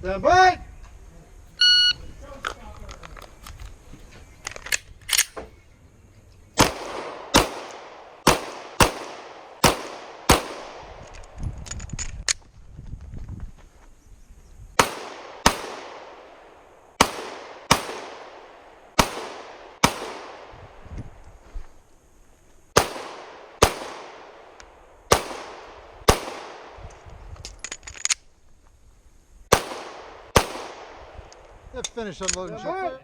Stand by. They've finished unloading. Show.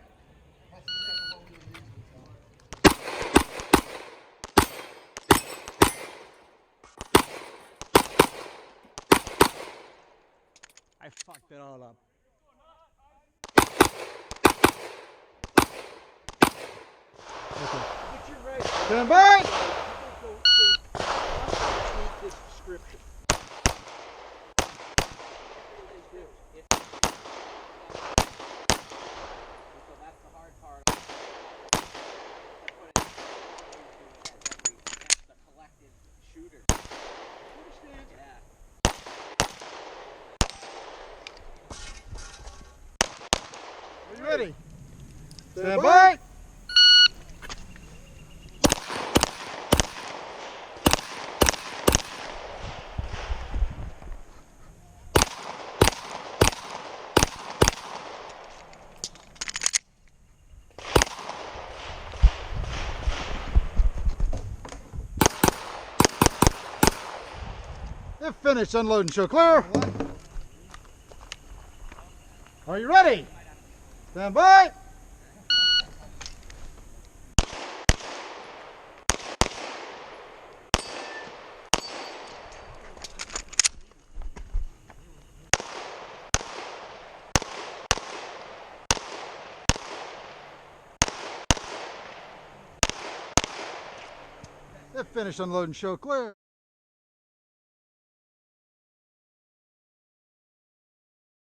I fucked it all up. Okay. Stand by. This description. So that's the hard part. That's the collective shooter. Understand? Yeah. Are you ready? Stand by. They've finished unloading. Show clear. Are you ready? Stand by. They've finished unloading. Show clear.